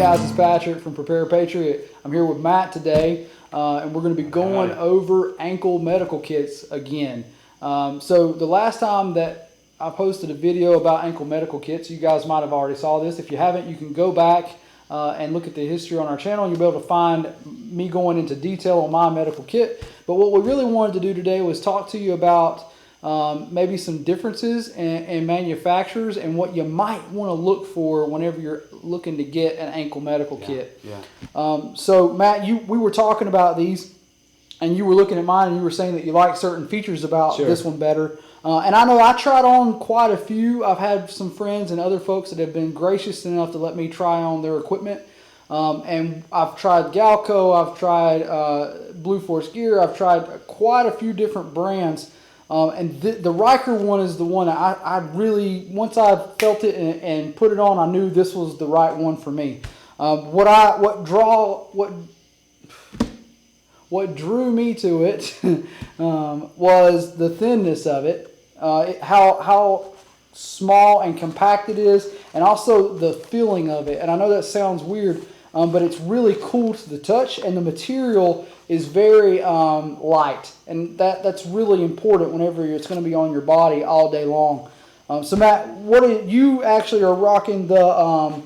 guys, it's Patrick from Prepare Patriot. I'm here with Matt today, and we're going to be going over ankle medical kits again. So the last time that I posted a video about ankle medical kits, you guys might have already saw this. If you haven't, you can go back and look at the history on our channel, and you'll be able to find me going into detail on my medical kit. But what we really wanted to do today was talk to you about maybe some differences in manufacturers and what you might want to look for whenever you're looking to get an ankle medical kit. So Matt, we were talking about these, and you were looking at mine, and you were saying that you like certain features about this one better. And I know I tried on quite a few. I've had some friends and other folks that have been gracious enough to let me try on their equipment. And I've tried Galco, I've tried Blue Force Gear, I've tried quite a few different brands. And the Ryker one is the one I really, once I felt it and put it on, I knew this was the right one for me. What drew me to it was the thinness of it, how small and compact it is, and also the feeling of it. And I know that sounds weird, but it's really cool to the touch, and the material is very light, and that's really important whenever it's going to be on your body all day long. So Matt, you actually are rocking the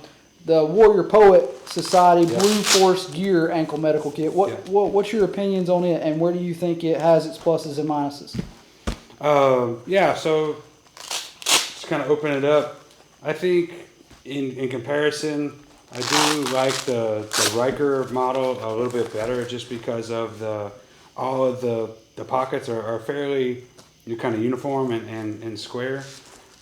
Warrior Poet Society Blue Force Gear ankle medical kit. What's your opinions on it, and where do you think it has its pluses and minuses? So just kind of open it up. I think in comparison, I do like the Ryker model a little bit better, just because of all of the pockets are fairly kind of uniform and square.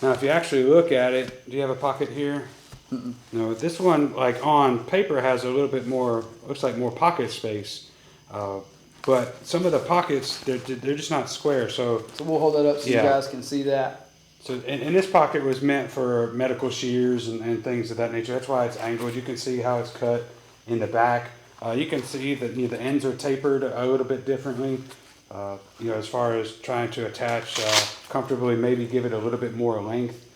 Now, if you actually look at it, do you have a pocket here? Mm-mm. No, this one, like on paper, has a little bit more, looks like more pocket space. But some of the pockets, they're just not square. So we'll hold that up so you guys can see that. So, and this pocket was meant for medical shears and things of that nature. That's why it's angled. You can see how it's cut in the back. You can see that the ends are tapered a little bit differently. As far as trying to attach comfortably, maybe give it a little bit more length.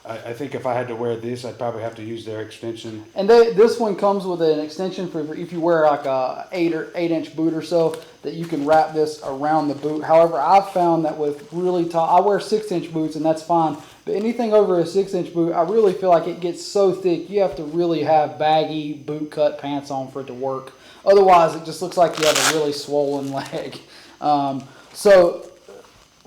I think if I had to wear this, I'd probably have to use their extension. And this one comes with an extension for if you wear like a 8-inch boot or so, that you can wrap this around the boot. However, I've found that with really tall, I wear 6-inch boots and that's fine. But anything over a 6-inch boot, I really feel like it gets so thick, you have to really have baggy boot cut pants on for it to work. Otherwise, it just looks like you have a really swollen leg. So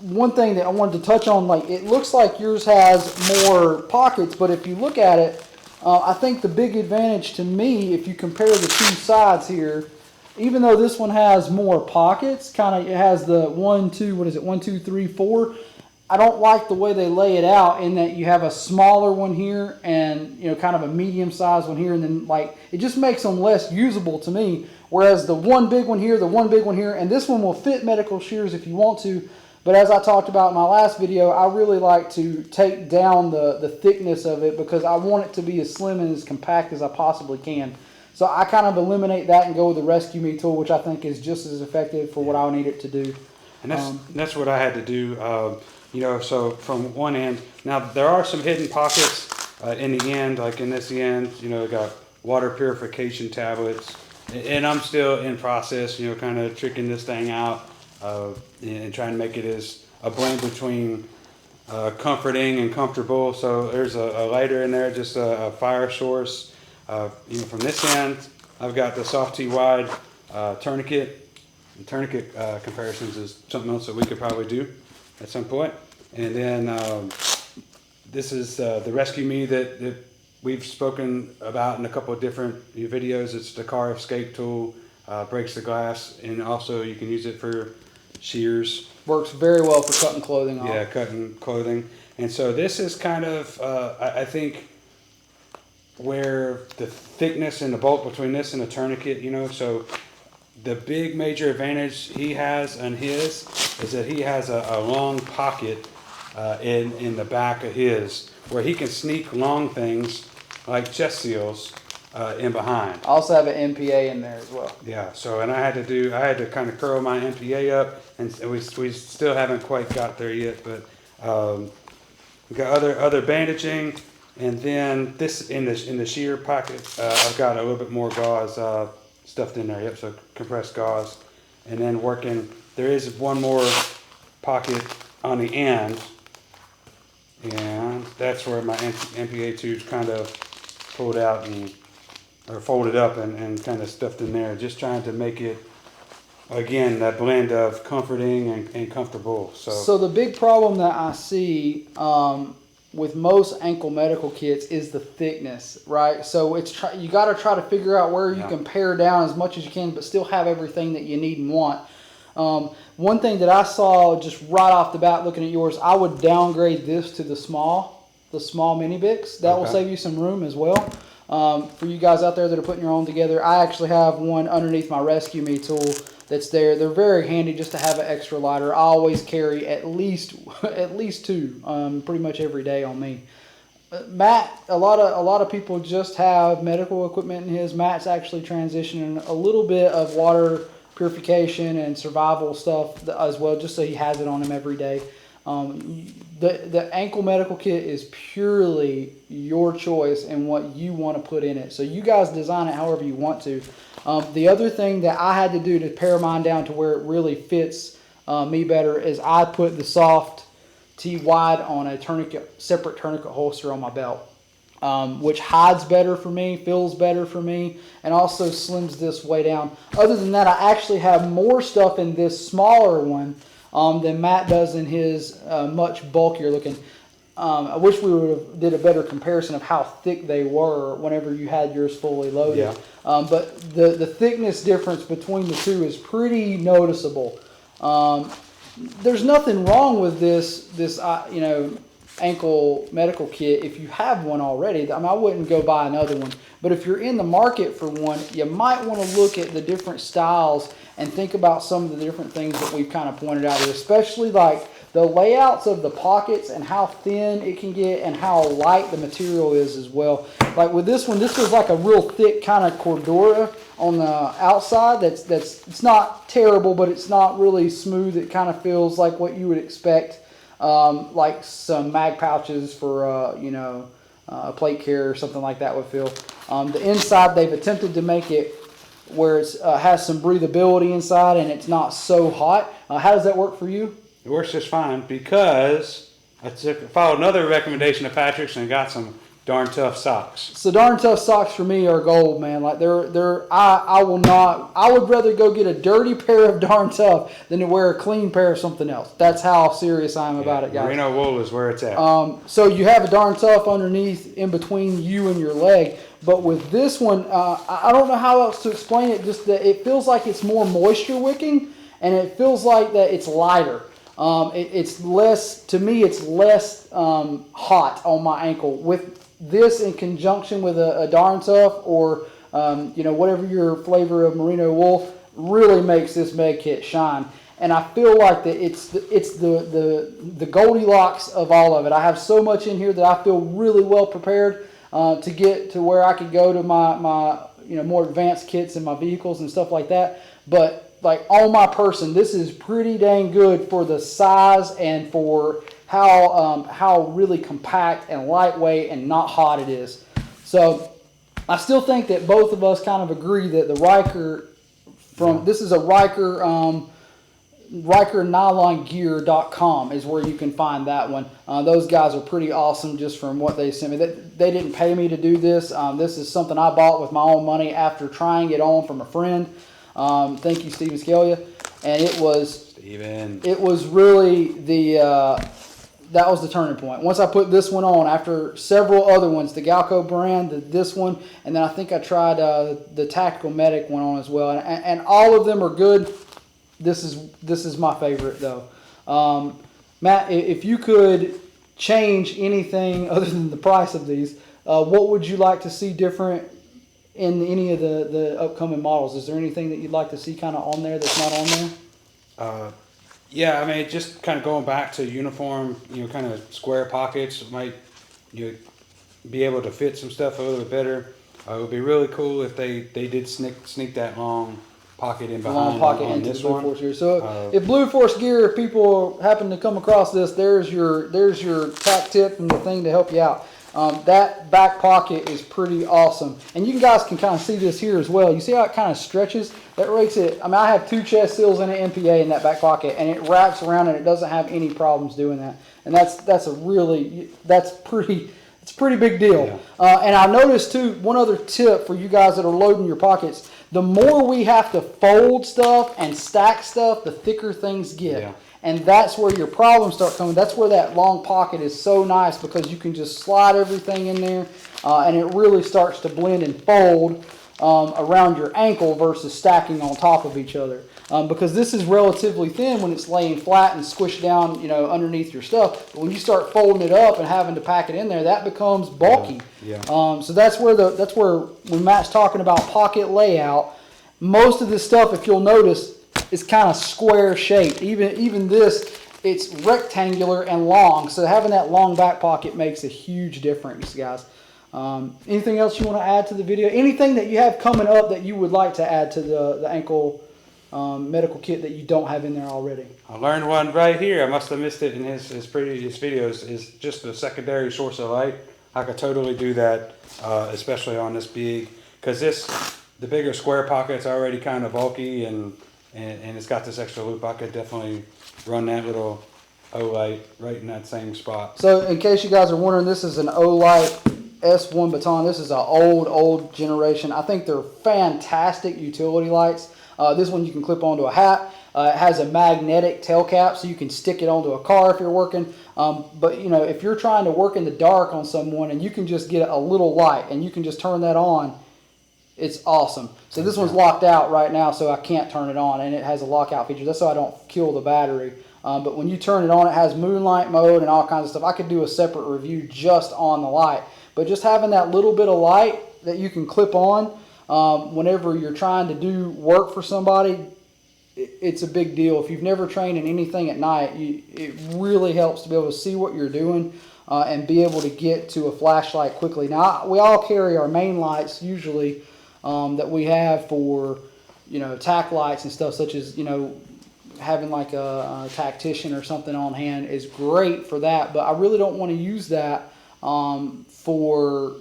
one thing that I wanted to touch on, like, it looks like yours has more pockets, but if you look at it, I think the big advantage to me, if you compare the two sides here, even though this one has more pockets, it has the 1, 2, 3, 4. I don't like the way they lay it out, in that you have a smaller one here and kind of a medium sized one here, and then it just makes them less usable to me. Whereas the one big one here, the one big one here, and this one will fit medical shears if you want to. But as I talked about in my last video, I really like to take down the thickness of it, because I want it to be as slim and as compact as I possibly can. So I kind of eliminate that and go with the Rescue Me tool, which I think is just as effective for what I need it to do. And that's what I had to do. So from one end, now there are some hidden pockets in the end, like in this end, got water purification tablets. And I'm still in process, kind of tricking this thing out. And trying to make it as a blend between comforting and comfortable. So there's a lighter in there, just a fire source. From this end, I've got the Soft T Wide tourniquet. And tourniquet comparisons is something else that we could probably do at some point. And then this is the Rescue Me that we've spoken about in a couple of different videos. It's the car escape tool, breaks the glass, and also you can use it for shears. Works very well for cutting clothing off. Yeah, cutting clothing. And so this is kind of, I think, where the thickness and the bolt between this and a tourniquet, so the big major advantage he has on his is that he has a long pocket in the back of his, where he can sneak long things like chest seals in behind. I also have an MPA in there as well. Yeah, so and I had to kind of curl my MPA up, and we still haven't quite got there yet, but we got other bandaging. And then this in the shear pocket, I've got a little bit more gauze stuffed in there. Yep, so compressed gauze. And then there is one more pocket on the end, and that's where my MPA tube's kind of pulled out or folded up and kind of stuffed in there. Just trying to make it, again, that blend of comforting and comfortable. So the big problem that I see with most ankle medical kits is the thickness, right? So you got to try to figure out where you can pare down as much as you can, but still have everything that you need and want. One thing that I saw just right off the bat looking at yours, I would downgrade this to the small mini Bics. That will save you some room as well. For you guys out there that are putting your own together, I actually have one underneath my Rescue Me tool that's there. They're very handy just to have an extra lighter. I always carry at least two, pretty much every day on me. Matt, a lot of people just have medical equipment in his. Matt's actually transitioning a little bit of water purification and survival stuff as well, just so he has it on him every day. The ankle medical kit is purely your choice and what you want to put in it. So you guys design it however you want to. The other thing that I had to do to pare mine down to where it really fits me better is I put the soft T wide on a separate tourniquet holster on my belt, which hides better for me, feels better for me, and also slims this way down. Other than that, I actually have more stuff in this smaller one than Matt does in his much bulkier looking. I wish we would have did a better comparison of how thick they were whenever you had yours fully loaded. Yeah. But the thickness difference between the two is pretty noticeable. There's nothing wrong with this ankle medical kit if you have one already. I mean, I wouldn't go buy another one. But if you're in the market for one, you might want to look at the different styles and think about some of the different things that we've kind of pointed out here, especially like the layouts of the pockets and how thin it can get and how light the material is as well. Like with this one, this was like a real thick kind of Cordura on the outside. It's not terrible, but it's not really smooth. It kind of feels like what you would expect, like some mag pouches for plate care or something like that would feel. The inside, they've attempted to make it where it has some breathability inside and it's not so hot. How does that work for you? It works just fine because I followed another recommendation of Patrick's and got some darn tough socks. So darn tough socks for me are gold, man. Like I would rather go get a dirty pair of darn tough than to wear a clean pair of something else. That's how serious I am about it, guys. Merino wool is where it's at. So you have a darn tough underneath in between you and your leg. But with this one, I don't know how else to explain it. Just that it feels like it's more moisture wicking, and it feels like that it's lighter. It's less, to me, it's less hot on my ankle. With this in conjunction with a darn tough or whatever your flavor of merino wool really makes this med kit shine. And I feel like that it's the Goldilocks of all of it. I have so much in here that I feel really well prepared to get to where I could go to my more advanced kits in my vehicles and stuff like that. But like on my person, this is pretty dang good for the size and for how really compact and lightweight and not hot it is. So I still think that both of us kind of agree that the Ryker this is a Ryker RykerNylonGear.com is where you can find that one. Those guys are pretty awesome just from what they sent me. They didn't pay me to do this. This is something I bought with my own money after trying it on from a friend. Thank you, Steven Scalia. And it was really that was the turning point. Once I put this one on, after several other ones, the Galco brand, this one, and then I think I tried the Tactical Medic one on as well. And all of them are good. This is my favorite though. Matt, if you could change anything other than the price of these, what would you like to see different in any of the upcoming models? Is there anything that you'd like to see kind of on there that's not on there? Yeah, I mean, just kind of going back to uniform, kind of square pockets might be able to fit some stuff a little bit better. It would be really cool if they did sneak that long pocket in behind long pocket on into this the Blue one. Force gear. So if Blue Force gear, if people happen to come across this, there's your tack tip and the thing to help you out. that back pocket is pretty awesome. And you guys can kind of see this here as well. You see how it kind of stretches? That makes it, I mean, I have 2 chest seals and an MPA in that back pocket, and it wraps around and it doesn't have any problems doing that. And it's a pretty big deal. Yeah. And I noticed too, one other tip for you guys that are loading your pockets, the more we have to fold stuff and stack stuff, the thicker things get. Yeah. And that's where your problems start coming. That's where that long pocket is so nice, because you can just slide everything in there, and it really starts to blend and fold around your ankle versus stacking on top of each other. Because this is relatively thin when it's laying flat and squished down, underneath your stuff. But when you start folding it up and having to pack it in there, that becomes bulky. Yeah. So that's where when Matt's talking about pocket layout, most of this stuff, if you'll notice, is kind of square shaped. Even this, it's rectangular and long. So having that long back pocket makes a huge difference, guys. Anything else you want to add to the video? Anything that you have coming up that you would like to add to the ankle medical kit that you don't have in there already? I learned one right here. I must have missed it in his previous videos. Is just a secondary source of light. I could totally do that, especially on this big, because the bigger square pocket's already kind of bulky and it's got this extra loop. I could definitely run that little O-light right in that same spot. So in case you guys are wondering, this is an O-light S1 baton. This is an old generation. I think they're fantastic utility lights. This one you can clip onto a hat. It has a magnetic tail cap, so you can stick it onto a car if you're working. But if you're trying to work in the dark on someone and you can just get a little light and you can just turn that on, it's awesome. So this one's locked out right now, so I can't turn it on, and it has a lockout feature. That's so I don't kill the battery. But when you turn it on, it has moonlight mode and all kinds of stuff. I could do a separate review just on the light. But just having that little bit of light that you can clip on whenever you're trying to do work for somebody, it's a big deal. If you've never trained in anything at night, it really helps to be able to see what you're doing and be able to get to a flashlight quickly. Now, we all carry our main lights usually that we have for, tack lights and stuff, such as, having like a tactician or something on hand is great for that. But I really don't want to use that for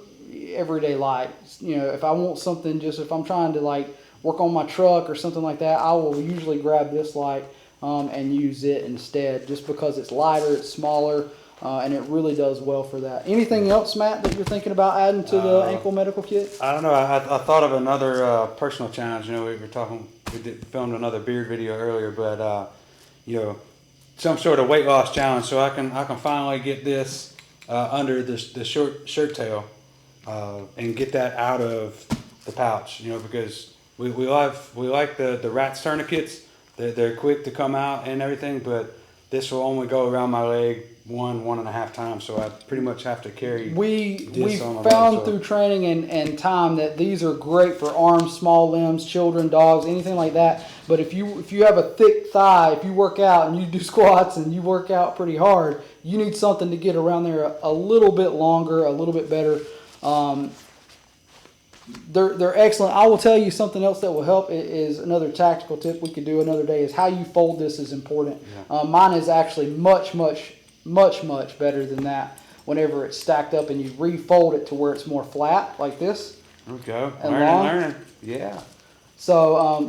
everyday lights. If I want something, just if I'm trying to work on my truck or something like that, I will usually grab this light and use it instead, just because it's lighter, it's smaller, and it really does well for that. Anything else, Matt, that you're thinking about adding to the ankle medical kit? I don't know. I thought of another personal challenge. We filmed another beard video earlier, but some sort of weight loss challenge, so I can finally get this under the short shirt tail and get that out of the pouch. Because we like the RATS tourniquets. They're quick to come out and everything, but this will only go around my leg 1.5 times, so I pretty much have to carry. We found through training and time that these are great for arms, small limbs, children, dogs, anything like that. But if you have a thick thigh, if you work out and you do squats and you work out pretty hard, you need something to get around there a little bit longer, a little bit better. They're excellent. I will tell you something else that will help is another tactical tip we could do another day is how you fold this is important. Yeah. Mine is actually much better than that whenever it's stacked up and you refold it to where it's more flat like this. Okay, learning. Yeah. So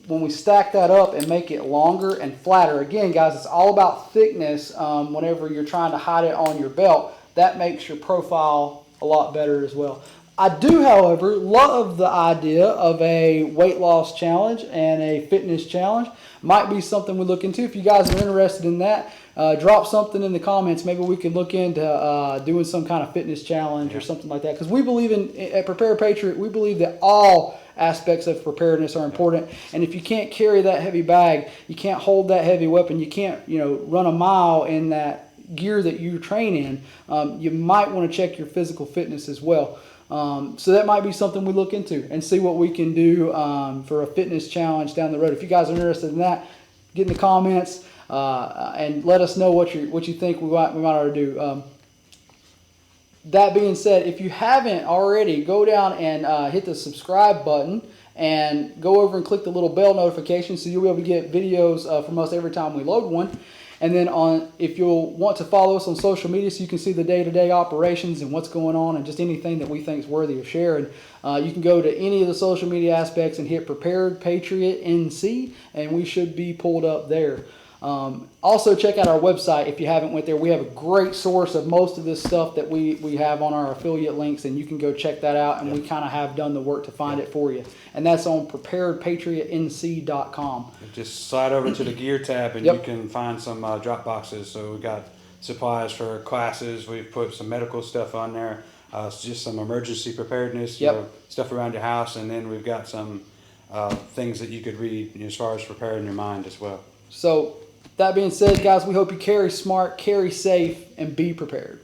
when we stack that up and make it longer and flatter, again, guys, it's all about thickness. Whenever you're trying to hide it on your belt, that makes your profile a lot better as well. I do, however, love the idea of a weight loss challenge and a fitness challenge. Might be something we look into. If you guys are interested in that, drop something in the comments. Maybe we can look into doing some kind of fitness challenge or something like that. Because we believe at Prepare Patriot, we believe that all aspects of preparedness are important. And if you can't carry that heavy bag, you can't hold that heavy weapon, you can't run a mile in that gear that you train in, you might want to check your physical fitness as well. So that might be something we look into and see what we can do for a fitness challenge down the road. If you guys are interested in that, get in the comments and let us know what you think we might ought to do. That being said, if you haven't already, go down and hit the subscribe button and go over and click the little bell notification so you'll be able to get videos from us every time we load one. And then if you'll want to follow us on social media so you can see the day-to-day operations and what's going on and just anything that we think is worthy of sharing, you can go to any of the social media aspects and hit Prepared Patriot NC, and we should be pulled up there. Also check out our website if you haven't went there. We have a great source of most of this stuff that we have on our affiliate links, and you can go check that out, and we kind of have done the work to find it for you. And that's on preparedpatriotnc.com. Just slide over to the gear tab and you can find some drop boxes. So we've got supplies for classes. We've put some medical stuff on there. Just some emergency preparedness, you know, stuff around your house. And then we've got some things that you could read as far as preparing your mind as well. So that being said, guys, we hope you carry smart, carry safe, and be prepared.